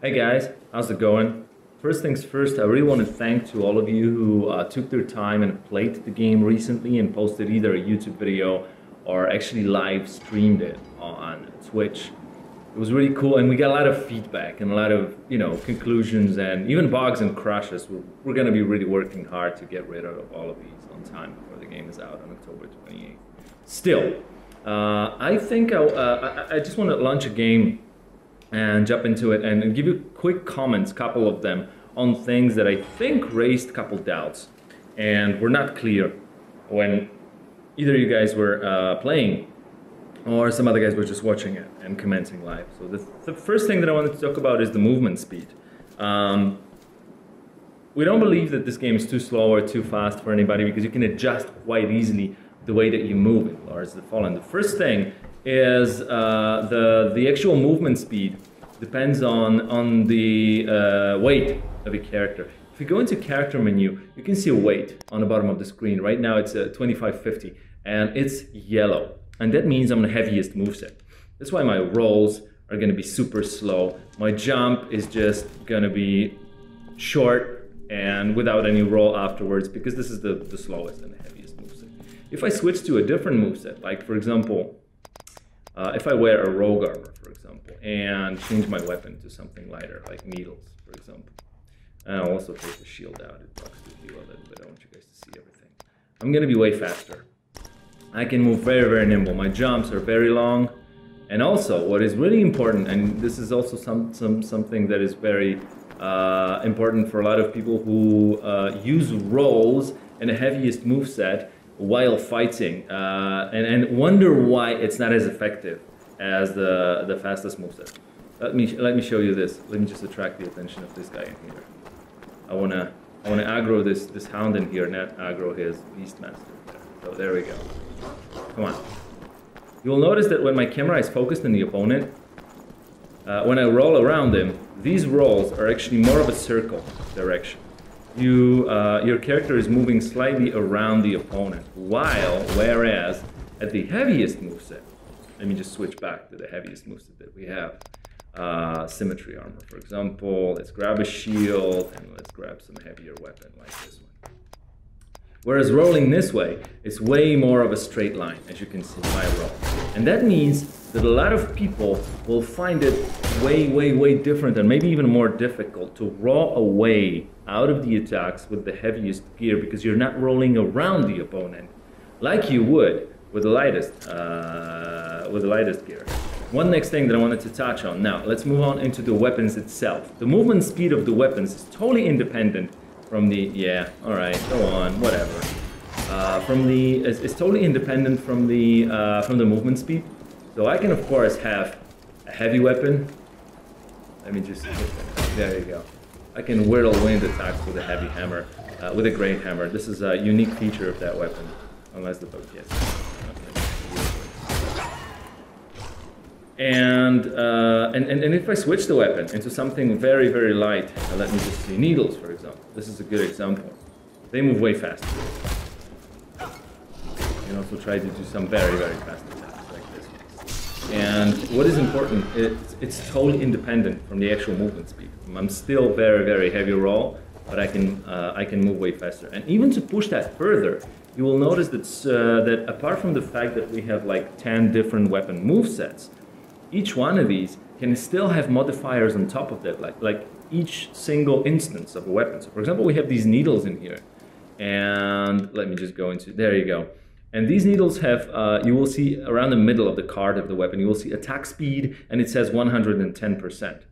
Hey guys, how's it going? First things first, I really want to thank to all of you who took their time and played the game recently and posted either a YouTube video or actually live streamed it on Twitch. It was really cool, and we got a lot of feedback and a lot of, conclusions and even bugs and crashes. We're going to be really working hard to get rid of all of these on time before the game is out on October 28th. Still, I think I just want to launch a game and jump into it and give you quick comments, couple of them, on things that I think raised a couple doubts and were not clear when either you guys were playing or some other guys were just watching it and commenting live. So the first thing that I wanted to talk about is the movement speed. We don't believe that this game is too slow or too fast for anybody because you can adjust quite easily the way that you move in Lords of the Fallen. The first thing is the actual movement speed depends on the weight of your character. If you go into character menu, you can see a weight on the bottom of the screen. Right now it's 2550 and it's yellow. And that means I'm the heaviest moveset. That's why my rolls are gonna be super slow. My jump is just gonna be short and without any roll afterwards because this is the slowest and the heaviest moveset. If I switch to a different moveset, like for example, if I wear a rogue armor, for example, and change my weapon to something lighter, like needles, for example, and I'll also take the shield out, it blocks the view a little bit, I want you guys to see everything. I'm gonna be way faster. I can move very, very nimble. My jumps are very long, and also what is really important, and this is also something that is very important for a lot of people who use rolls and the heaviest moveset while fighting and wonder why it's not as effective as the fastest moveset. Let me show you this. Let me just attract the attention of this guy in here. I wanna aggro this hound in here, not aggro his beastmaster. So there we go. Come on. You will notice that when my camera is focused on the opponent, when I roll around him, these rolls are actually more of a circle direction. Your character is moving slightly around the opponent, whereas at the heaviest moveset, let me just switch back to the heaviest moveset that we have, symmetry armor, for example. Let's grab a shield and let's grab some heavier weapon like this one. Whereas rolling this way is way more of a straight line, as you can see in my roll. And that means that a lot of people will find it way different and maybe even more difficult to roll away out of the attacks with the heaviest gear because you're not rolling around the opponent like you would with the lightest gear. One next thing that I wanted to touch on. Now, let's move on into the weapons itself. The movement speed of the weapons is totally independent from the, yeah, all right, go on, whatever. It's totally independent from the movement speed. So I can, of course, have a heavy weapon. Let me just, there you go. I can whirl wind attacks with a heavy hammer, with a great hammer. This is a unique feature of that weapon, unless the book gets it. And if I switch the weapon into something very light, let me just see, needles, for example. This is a good example. They move way faster. You can also try to do some very fast attacks like this one. And what is important, it's totally independent from the actual movement speed. I'm still very heavy roll, but I can move way faster. And even to push that further, you will notice that apart from the fact that we have like 10 different weapon movesets, each one of these can still have modifiers on top of that, like each single instance of a weapon. So for example, we have these needles in here, and let me just go into, there you go. And these needles have, you will see around the middle of the card of the weapon, you will see attack speed, and it says 110%.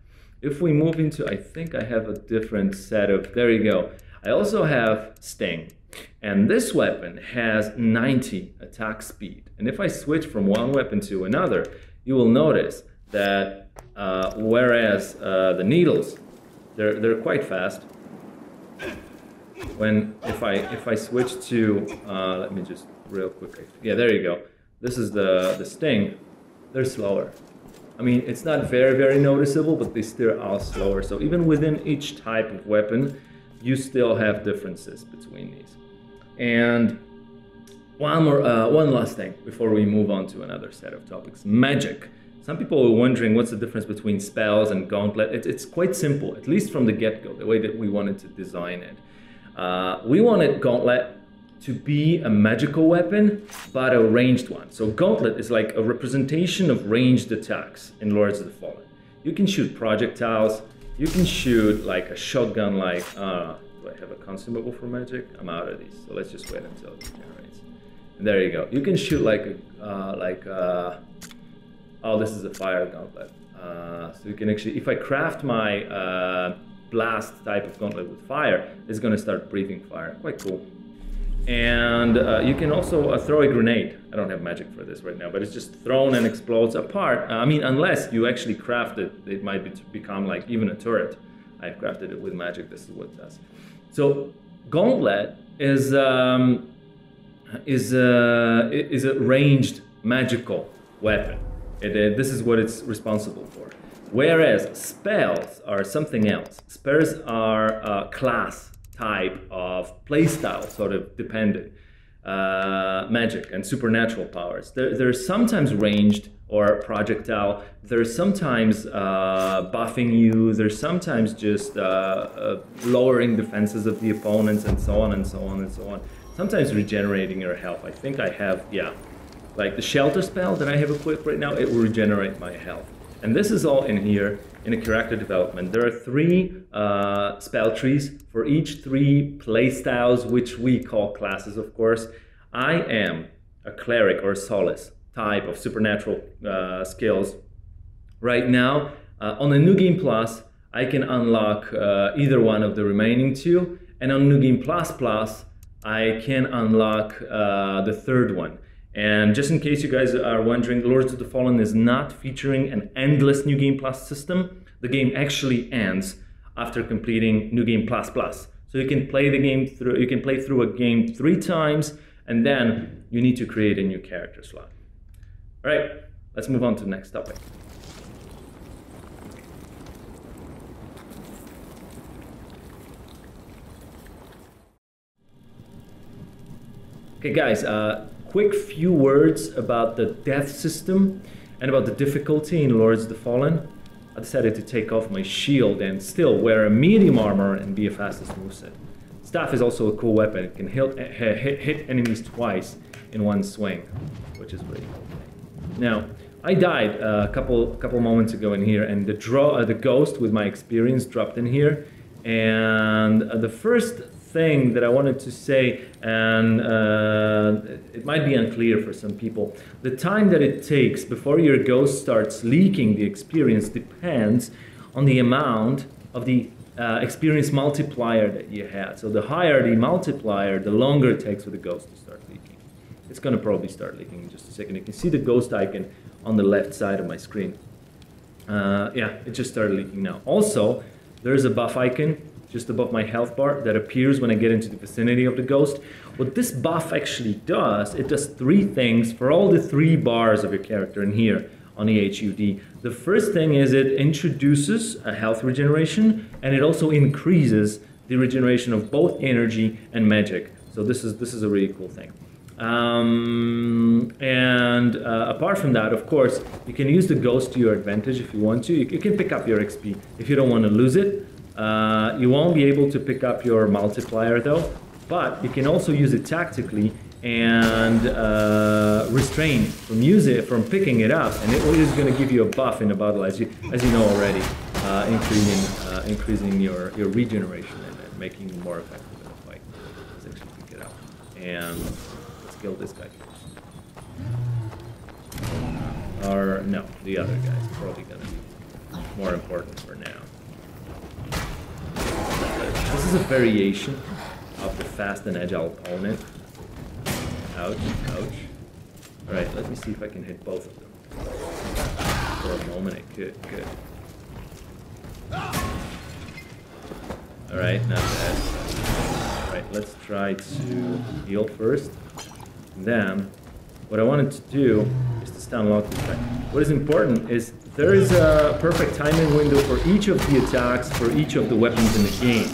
If we move into, I think I have a different set of, there you go. I also have Sting, and this weapon has 90 attack speed. And if I switch from one weapon to another, you will notice that whereas the needles, they're quite fast. If I switch to, let me just real quick, yeah, there you go. This is the Sting. They're slower. I mean, it's not very noticeable, but they still are slower. So even within each type of weapon, you still have differences between these. And one last thing before we move on to another set of topics. Magic. some people are wondering what's the difference between spells and gauntlet. It's quite simple, at least from the get-go, the way that we wanted to design it. We wanted gauntlet to be a magical weapon, but a ranged one. So gauntlet is like a representation of ranged attacks in Lords of the Fallen. You can shoot projectiles, you can shoot like a shotgun, like, do I have a consumable for magic? I'm out of these, so let's just wait until it generates. And there you go. You can shoot like oh, this is a fire gauntlet. So you can actually, if I craft my blast type of gauntlet with fire, it's gonna start breathing fire. Quite cool. And you can also throw a grenade. I don't have magic for this right now, but it's just thrown and explodes apart. I mean, unless you actually craft it, it might become like even a turret. I've crafted it with magic. This is what it does. So gauntlet is a ranged magical weapon. This is what it's responsible for. Whereas spells are something else. Spells are a class type of playstyle, sort of dependent magic and supernatural powers. They're sometimes ranged or projectile. They're sometimes buffing you. They're sometimes just lowering defenses of the opponents, and so on and so on and so on. Sometimes regenerating your health. I think I have, yeah, like the shelter spell that I have equipped right now, it will regenerate my health. And this is all in here in a character development. There are 3 spell trees for each 3 playstyles, which we call classes, of course. I am a cleric or solace type of supernatural skills. Right now, on the New Game Plus, I can unlock either one of the remaining 2. And on New Game Plus Plus, I can unlock the 3rd one. And just in case you guys are wondering, Lords of the Fallen is not featuring an endless New Game Plus system. The game actually ends after completing New Game Plus Plus. So you can play the game through. You can play through a game 3 times, and then you need to create a new character slot. All right, let's move on to the next topic. Okay, guys. Quick few words about the death system and about the difficulty in Lords of the Fallen. I decided to take off my shield and still wear a medium armor and be a fastest moveset. Staff is also a cool weapon. It can hit enemies twice in one swing, which is really cool. Now, I died a couple moments ago in here, and the ghost with my experience dropped in here. And the first thing that I wanted to say, and it might be unclear for some people, the time that it takes before your ghost starts leaking the experience depends on the amount of the experience multiplier that you had. So the higher the multiplier, the longer it takes for the ghost to start leaking. It's going to probably start leaking in just a second. You can see the ghost icon on the left side of my screen. Yeah, it just started leaking now. Also, there's a buff icon just above my health bar that appears when I get into the vicinity of the ghost. What this buff actually does, it does 3 things for all the 3 bars of your character in here on the HUD. The first thing is it introduces a health regeneration, and it also increases the regeneration of both energy and magic. So this is a really cool thing. Apart from that, of course, you can use the ghost to your advantage if you want to. You can pick up your XP if you don't want to lose it. You won't be able to pick up your multiplier though, but you can also use it tactically and restrain from picking it up, and it is going to give you a buff in a battle, as you know already, increasing your regeneration and making you more effective in the fight. Let's actually pick it up, and let's kill this guy first. Or no, the other guy's probably going to be more important for now. This is a variation of the fast and agile opponent. Ouch, ouch. Alright, let me see if I can hit both of them. For a moment I could, good. Alright, not bad. Alright, let's try to heal first. Then, what I wanted to do is to stun lock this guy. What is important is there is a perfect timing window for each of the attacks, for each of the weapons in the game.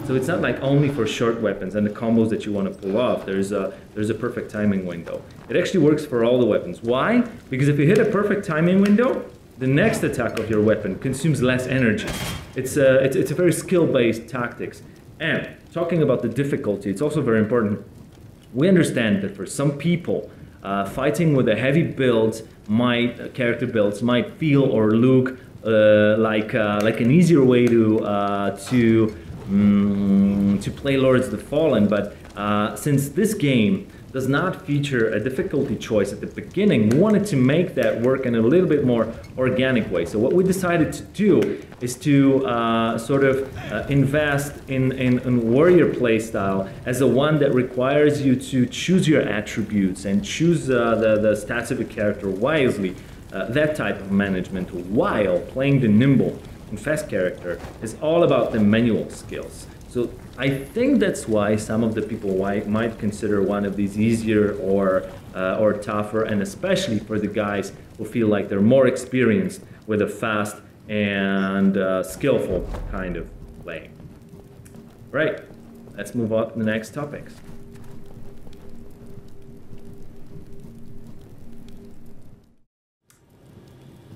So it's not like only for short weapons and the combos that you want to pull off. There's a perfect timing window. It actually works for all the weapons. Why? Because if you hit a perfect timing window, the next attack of your weapon consumes less energy. It's a very skill-based tactics. And talking about the difficulty, it's also very important. We understand that for some people, fighting with a heavy build, character builds might feel or look like an easier way to play Lords of the Fallen, but since this game does not feature a difficulty choice at the beginning, we wanted to make that work in a little bit more organic way. So what we decided to do is to invest in warrior playstyle as the one that requires you to choose your attributes and choose the stats of a character wisely. That type of management, while playing the nimble and fast character, is all about the manual skills. So I think that's why some of the people might consider one of these easier or tougher, and especially for the guys who feel like they're more experienced with a fast and skillful kind of playing. Right, let's move on to the next topics.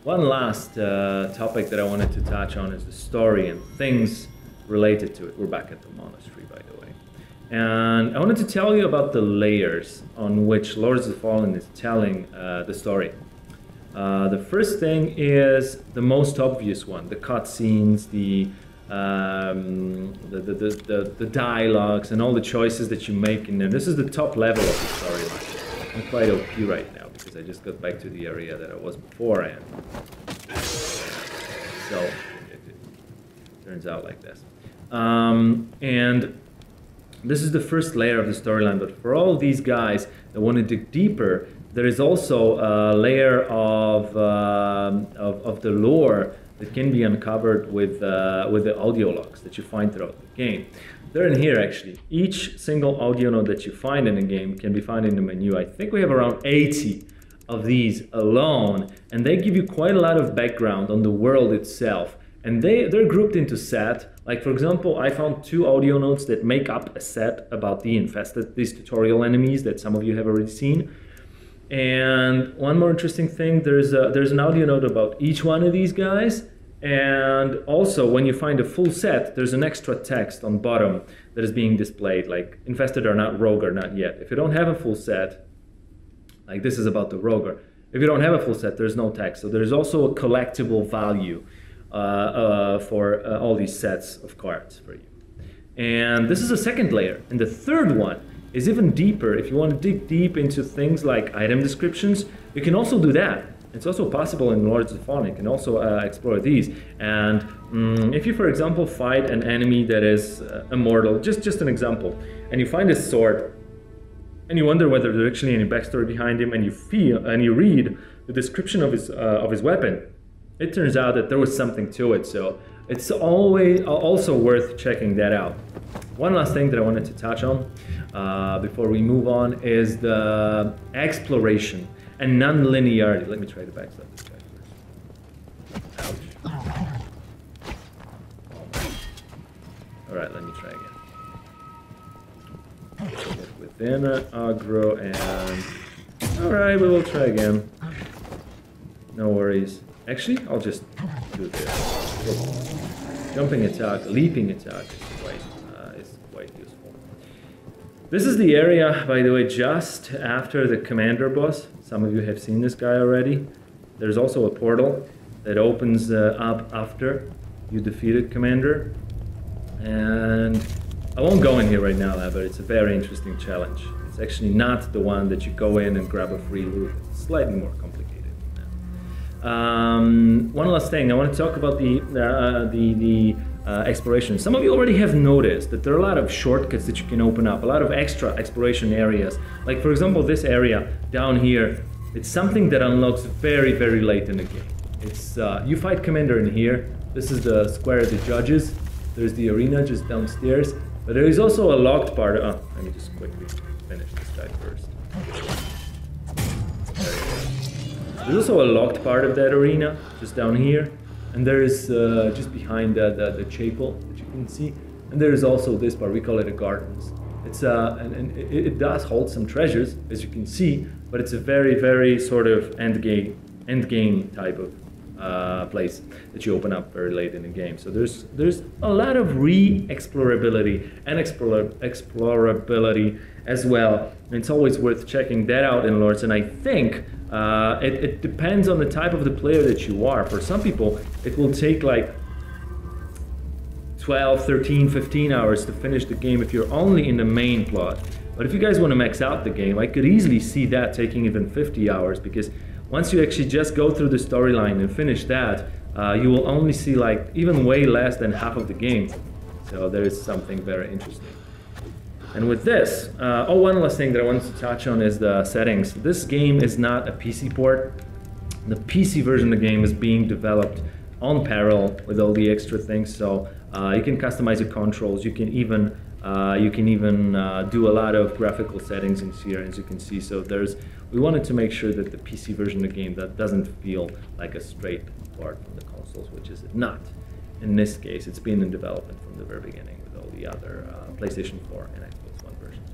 One last topic that I wanted to touch on is the story and things related to it. We're back at the monastery, by the way. And I wanted to tell you about the layers on which Lords of the Fallen is telling the story. The first thing is the most obvious one, the cutscenes, the dialogues, and all the choices that you make in there. This is the top level of the storyline. I'm quite OP right now because I just got back to the area that I was before, and so it turns out like this. And this is the first layer of the storyline, but for all these guys that want to dig deeper, there is also a layer of the lore that can be uncovered with the audio logs that you find throughout the game. They're in here, actually. Each single audio note that you find in a game can be found in the menu. I think we have around 80 of these alone, and they give you quite a lot of background on the world itself. And they're grouped into set. Like, for example, I found 2 audio notes that make up a set about the infested, these tutorial enemies that some of you have already seen. And one more interesting thing, there's an audio note about each one of these guys. And also, when you find a full set, there's an extra text on bottom that is being displayed, like infested or not, rogue or not yet. If you don't have a full set, like this is about the rogue. If you don't have a full set, there's no text. So there's also a collectible value for all these sets of cards for you. And this is a second layer. And the third one is even deeper. If you want to dig deep into things like item descriptions, you can also do that. It's also possible in Lords of the Fallen. You can also explore these. And if you, for example, fight an enemy that is immortal, just an example, and you find his sword, and you wonder whether there's actually any backstory behind him, and you read the description of his weapon, it turns out that there was something to it. So it's always also worth checking that out. One last thing that I wanted to touch on before we move on is the exploration and non-linearity. Let me try to backstab this guy first. Ouch. Alright, let me try again. So get within aggro and... Alright, we will try again. No worries. Actually, I'll just do this. Jumping attack, leaping attack is quite useful. This is the area, by the way, just after the commander boss. Some of you have seen this guy already. There's also a portal that opens up after you defeated commander. And I won't go in here right now, but it's a very interesting challenge. It's actually not the one that you go in and grab a free loot. It's slightly more complicated. One last thing, I want to talk about the exploration. Some of you already have noticed that there are a lot of shortcuts that you can open up, a lot of extra exploration areas. Like, for example, this area down here, it's something that unlocks very, very late in the game. It's you fight commander in here. This is the square of the judges. There's the arena just downstairs. But there is also a locked part. Oh, let me just quickly finish this guy first. There's also a locked part of that arena, just down here. And there is, just behind the chapel that you can see. And there is also this part, we call it a gardens. It's, and it does hold some treasures, as you can see, but it's a very, very sort of end game type of place that you open up very late in the game. So there's a lot of re-explorability and explorability as well. And it's always worth checking that out in Lords. And I think it depends on the type of the player that you are. For some people, it will take like 12, 13, 15 hours to finish the game if you're only in the main plot. But if you guys want to max out the game, I could easily see that taking even 50 hours, because once you actually just go through the storyline and finish that, you will only see like even way less than half of the game. So there is something very interesting. And with this, one last thing that I wanted to touch on is the settings. This game is not a PC port. The PC version of the game is being developed on parallel with all the extra things. So you can customize your controls. You can even do a lot of graphical settings in here, as you can see. So we wanted to make sure that the PC version of the game that doesn't feel like a straight port from the consoles, which is not. In this case, it's been in development from the very beginning with all the other PlayStation 4 and Xbox One versions.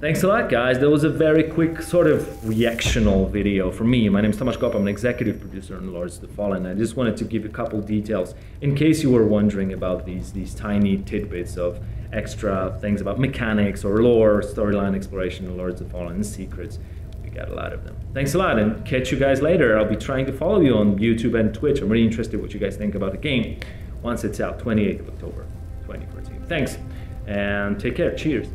Thanks a lot, guys. That was a very quick sort of reactional video from me. My name is Tomasz Gop. I'm an executive producer on Lords of the Fallen. I just wanted to give a couple details in case you were wondering about these tiny tidbits of extra things about mechanics or lore, storyline exploration in Lords of the Fallen, and secrets. We got a lot of them. Thanks a lot, and catch you guys later. I'll be trying to follow you on YouTube and Twitch. I'm really interested what you guys think about the game once it's out, 28th of October, 2014. Thanks, and take care. Cheers.